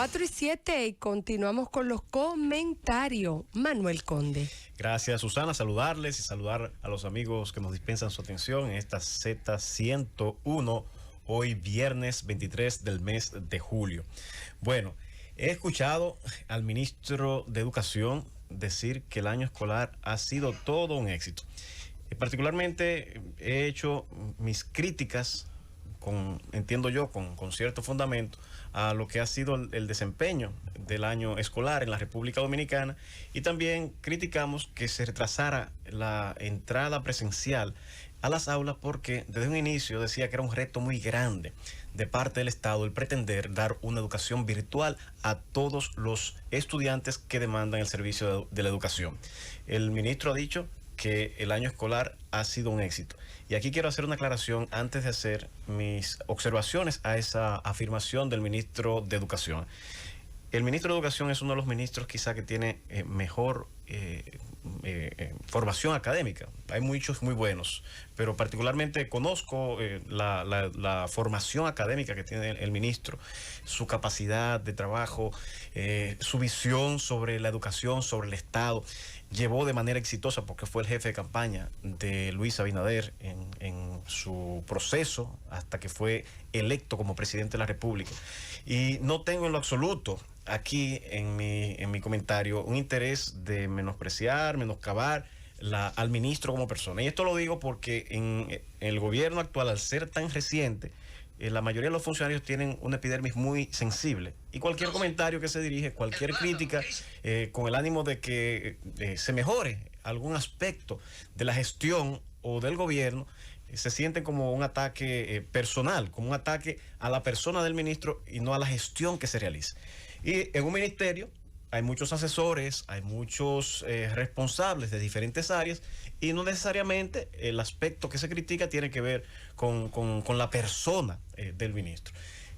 4:07 y continuamos con los comentarios. Manuel Conde. Gracias, Susana. Saludarles y saludar a los amigos que nos dispensan su atención en esta Z101, hoy viernes 23 del mes de julio. Bueno, he escuchado al ministro de Educación decir que el año escolar ha sido todo un éxito. Particularmente he hecho mis críticas, entiendo yo, con cierto fundamento, a lo que ha sido el desempeño del año escolar en la República Dominicana, y también criticamos que se retrasara la entrada presencial a las aulas porque desde un inicio decía que era un reto muy grande de parte del Estado el pretender dar una educación virtual a todos los estudiantes que demandan el servicio de la educación. El ministro ha dicho que el año escolar ha sido un éxito. Y aquí quiero hacer una aclaración antes de hacer mis observaciones a esa afirmación del ministro de Educación. El ministro de Educación es uno de los ministros quizá que tiene mejor formación académica. Hay muchos muy buenos, pero particularmente conozco la formación académica que tiene el ministro, su capacidad de trabajo, su visión sobre la educación, sobre el Estado. Llevó de manera exitosa, porque fue el jefe de campaña de Luis Abinader en su proceso hasta que fue electo como presidente de la República. Y no tengo en lo absoluto aquí en mi comentario un interés de menoscabar al ministro como persona. Y esto lo digo porque en el gobierno actual, al ser tan reciente, la mayoría de los funcionarios tienen una epidermis muy sensible, y cualquier comentario que se dirige, cualquier crítica, con el ánimo de que se mejore algún aspecto de la gestión o del gobierno, se sienten como un ataque personal, como un ataque a la persona del ministro y no a la gestión que se realiza. Y en un ministerio hay muchos asesores, hay muchos responsables de diferentes áreas, y no necesariamente el aspecto que se critica tiene que ver con la persona del ministro.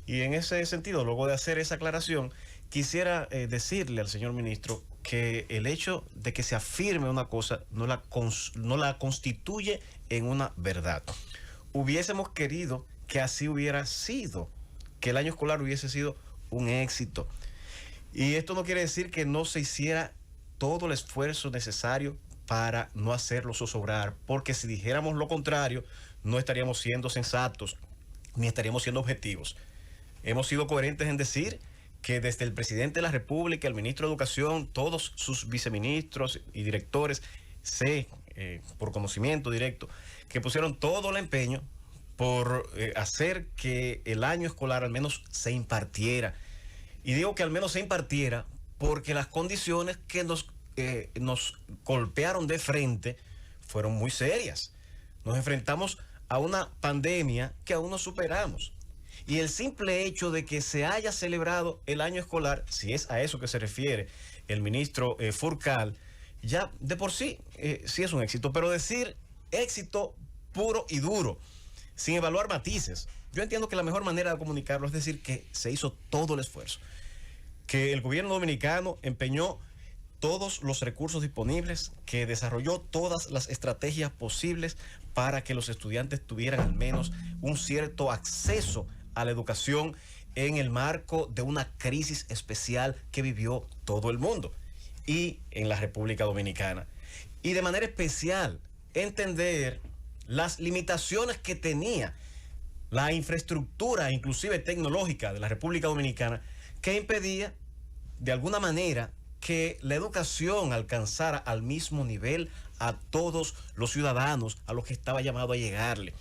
Y en ese sentido, luego de hacer esa aclaración, quisiera decirle al señor ministro que el hecho de que se afirme una cosa no la constituye en una verdad. Hubiésemos querido que así hubiera sido, que el año escolar hubiese sido un éxito. Y esto no quiere decir que no se hiciera todo el esfuerzo necesario para no hacerlo zozobrar, porque si dijéramos lo contrario, no estaríamos siendo sensatos, ni estaríamos siendo objetivos. Hemos sido coherentes en decir que desde el presidente de la República, el ministro de Educación, todos sus viceministros y directores, por conocimiento directo, que pusieron todo el empeño por hacer que el año escolar al menos se impartiera. Y digo que al menos se impartiera porque las condiciones que nos golpearon de frente fueron muy serias. Nos enfrentamos a una pandemia que aún no superamos. Y el simple hecho de que se haya celebrado el año escolar, si es a eso que se refiere el ministro Furcal, ya de por sí es un éxito. Pero decir éxito puro y duro, sin evaluar matices, yo entiendo que la mejor manera de comunicarlo es decir que se hizo todo el esfuerzo, que el gobierno dominicano empeñó todos los recursos disponibles, que desarrolló todas las estrategias posibles para que los estudiantes tuvieran al menos un cierto acceso a la educación en el marco de una crisis especial que vivió todo el mundo y en la República Dominicana. Y de manera especial entender las limitaciones que tenía la infraestructura, inclusive tecnológica, de la República Dominicana, que impedía de alguna manera que la educación alcanzara al mismo nivel a todos los ciudadanos a los que estaba llamado a llegarle.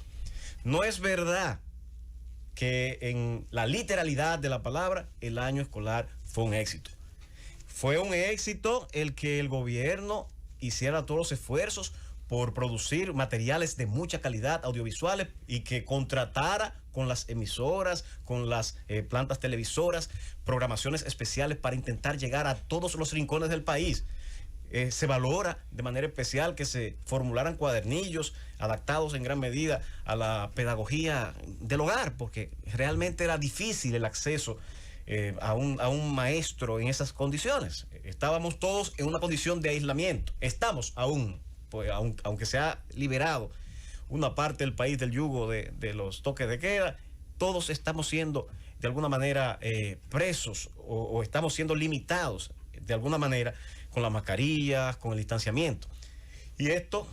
No es verdad que en la literalidad de la palabra el año escolar fue un éxito. Fue un éxito el que el gobierno hiciera todos los esfuerzos por producir materiales de mucha calidad audiovisuales y que contratara con las emisoras, con las plantas televisoras, programaciones especiales para intentar llegar a todos los rincones del país. Se valora de manera especial que se formularan cuadernillos adaptados en gran medida a la pedagogía del hogar, porque realmente era difícil el acceso a un maestro en esas condiciones. Estábamos todos en una condición de aislamiento. Estamos aún, pues, aunque se ha liberado una parte del país del yugo de los toques de queda, todos estamos siendo de alguna manera presos o estamos siendo limitados de alguna manera con las mascarillas, con el distanciamiento. Y esto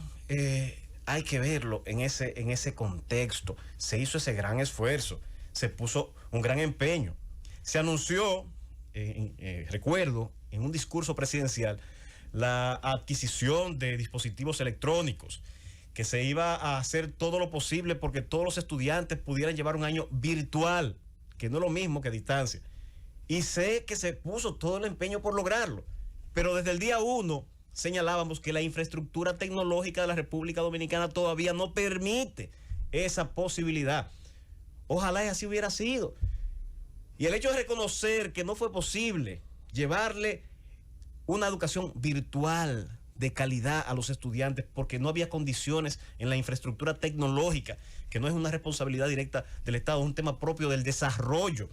hay que verlo en ese contexto. Se hizo ese gran esfuerzo, se puso un gran empeño. Se anunció, recuerdo, en un discurso presidencial, la adquisición de dispositivos electrónicos, que se iba a hacer todo lo posible porque todos los estudiantes pudieran llevar un año virtual, que no es lo mismo que a distancia. Y sé que se puso todo el empeño por lograrlo, pero desde el día 1 señalábamos que la infraestructura tecnológica de la República Dominicana todavía no permite esa posibilidad. Ojalá y así hubiera sido. Y el hecho de reconocer que no fue posible llevarle una educación virtual de calidad a los estudiantes porque no había condiciones en la infraestructura tecnológica, que no es una responsabilidad directa del Estado, es un tema propio del desarrollo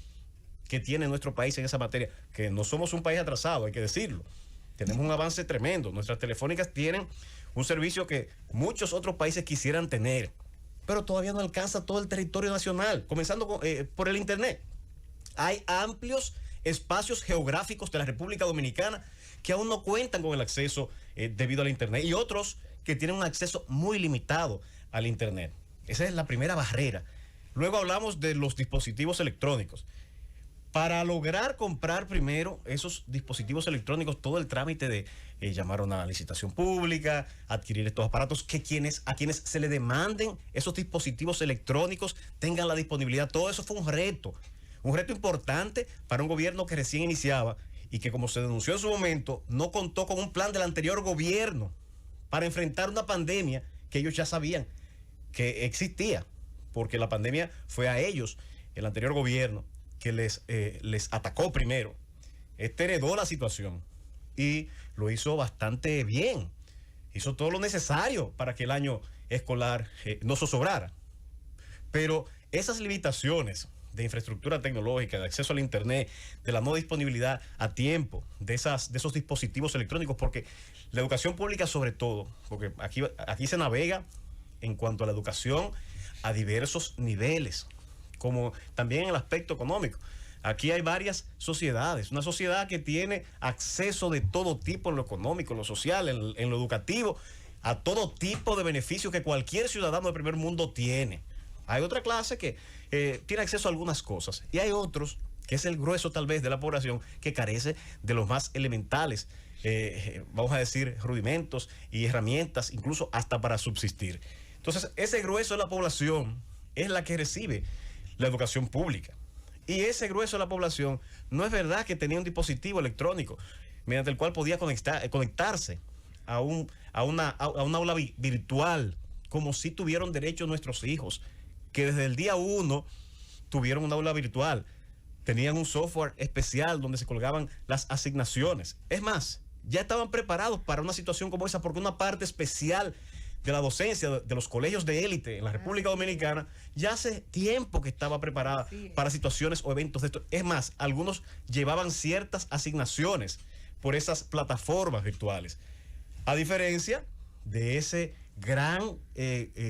que tiene nuestro país en esa materia, que no somos un país atrasado, hay que decirlo. Tenemos un avance tremendo. Nuestras telefónicas tienen un servicio que muchos otros países quisieran tener, pero todavía no alcanza todo el territorio nacional, comenzando por el Internet. Hay amplios espacios geográficos de la República Dominicana que aún no cuentan con el acceso debido al Internet, y otros que tienen un acceso muy limitado al Internet. Esa es la primera barrera. Luego hablamos de los dispositivos electrónicos. Para lograr comprar primero esos dispositivos electrónicos, todo el trámite de llamar a una licitación pública, adquirir estos aparatos, que a quienes se le demanden esos dispositivos electrónicos tengan la disponibilidad, todo eso fue un reto importante para un gobierno que recién iniciaba y que, como se denunció en su momento, no contó con un plan del anterior gobierno para enfrentar una pandemia que ellos ya sabían que existía, porque la pandemia fue a ellos, el anterior gobierno, que les atacó primero. Heredó la situación y lo hizo bastante bien. Hizo todo lo necesario para que el año escolar no zozobrara. Pero esas limitaciones de infraestructura tecnológica, de acceso al Internet, de la no disponibilidad a tiempo de esos dispositivos electrónicos, porque la educación pública sobre todo, porque aquí se navega en cuanto a la educación a diversos niveles, como también en el aspecto económico. Aquí hay varias sociedades, una sociedad que tiene acceso de todo tipo en lo económico, en lo social, en lo educativo, a todo tipo de beneficios que cualquier ciudadano del primer mundo tiene. Hay otra clase que tiene acceso a algunas cosas y hay otros, que es el grueso tal vez de la población, que carece de los más elementales, vamos a decir, rudimentos y herramientas, incluso hasta para subsistir. Entonces, ese grueso de la población es la que recibe la educación pública. Y ese grueso de la población no es verdad que tenía un dispositivo electrónico mediante el cual podía conectarse a una aula virtual, como si tuvieron derecho nuestros hijos, que desde el día 1 tuvieron una aula virtual. Tenían un software especial donde se colgaban las asignaciones. Es más, ya estaban preparados para una situación como esa, porque una parte especial de la docencia de los colegios de élite en la República Dominicana ya hace tiempo que estaba preparada para situaciones o eventos de esto. Es más, algunos llevaban ciertas asignaciones por esas plataformas virtuales. A diferencia de ese gran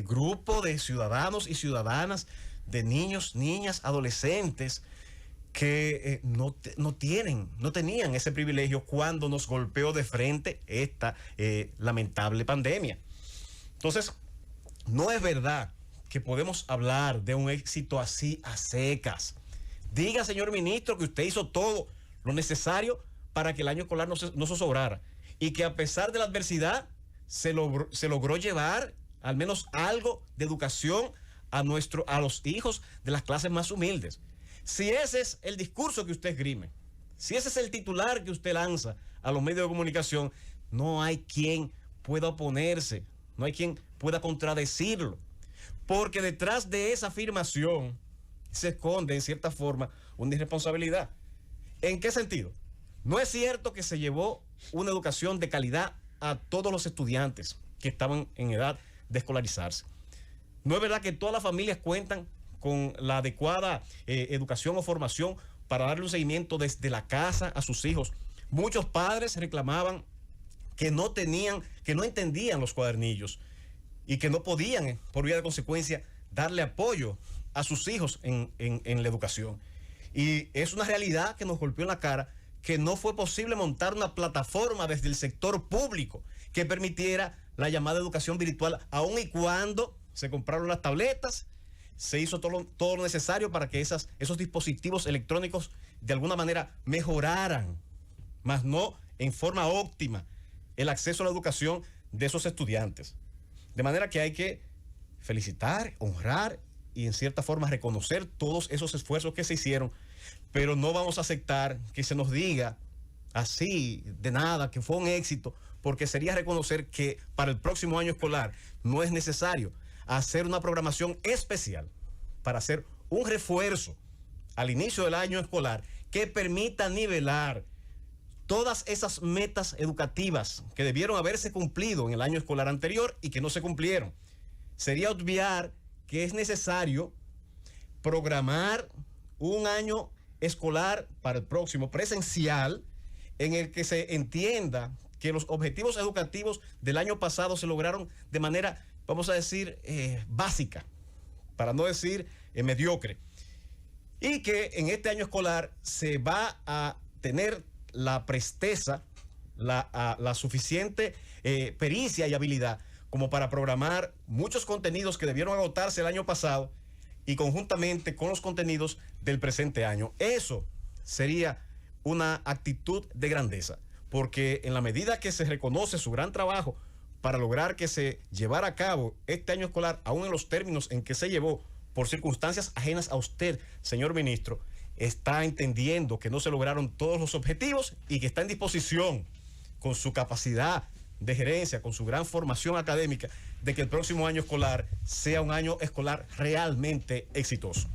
grupo de ciudadanos y ciudadanas, de niños, niñas, adolescentes, que no tenían ese privilegio cuando nos golpeó de frente esta lamentable pandemia. Entonces, no es verdad que podemos hablar de un éxito así a secas. Diga, señor ministro, que usted hizo todo lo necesario para que el año escolar no zozobrara y que a pesar de la adversidad se logró llevar al menos algo de educación a los hijos de las clases más humildes. Si ese es el discurso que usted esgrime, si ese es el titular que usted lanza a los medios de comunicación, no hay quien pueda oponerse, no hay quien pueda contradecirlo, porque detrás de esa afirmación se esconde en cierta forma una irresponsabilidad. ¿En qué sentido? No es cierto que se llevó una educación de calidad a todos los estudiantes que estaban en edad de escolarizarse. No es verdad que todas las familias cuentan con la adecuada educación o formación para darle un seguimiento desde la casa a sus hijos. Muchos padres reclamaban que no entendían los cuadernillos y que no podían, por vía de consecuencia, darle apoyo a sus hijos en la educación. Y es una realidad que nos golpeó en la cara, que no fue posible montar una plataforma desde el sector público que permitiera la llamada educación virtual, aun y cuando se compraron las tabletas, se hizo todo lo necesario para que esos dispositivos electrónicos de alguna manera mejoraran, mas no en forma óptima, el acceso a la educación de esos estudiantes. De manera que hay que felicitar, honrar y en cierta forma reconocer todos esos esfuerzos que se hicieron, pero no vamos a aceptar que se nos diga así de nada que fue un éxito, porque sería reconocer que para el próximo año escolar no es necesario hacer una programación especial para hacer un refuerzo al inicio del año escolar que permita nivelar todas esas metas educativas que debieron haberse cumplido en el año escolar anterior y que no se cumplieron. Sería obviar que es necesario programar un año escolar para el próximo presencial en el que se entienda que los objetivos educativos del año pasado se lograron de manera, vamos a decir, básica, para no decir mediocre, y que en este año escolar se va a tener la presteza, la suficiente pericia y habilidad como para programar muchos contenidos que debieron agotarse el año pasado y conjuntamente con los contenidos del presente año. Eso sería una actitud de grandeza, porque en la medida que se reconoce su gran trabajo para lograr que se llevara a cabo este año escolar, aún en los términos en que se llevó por circunstancias ajenas a usted, señor ministro, está entendiendo que no se lograron todos los objetivos y que está en disposición, con su capacidad de gerencia, con su gran formación académica, de que el próximo año escolar sea un año escolar realmente exitoso.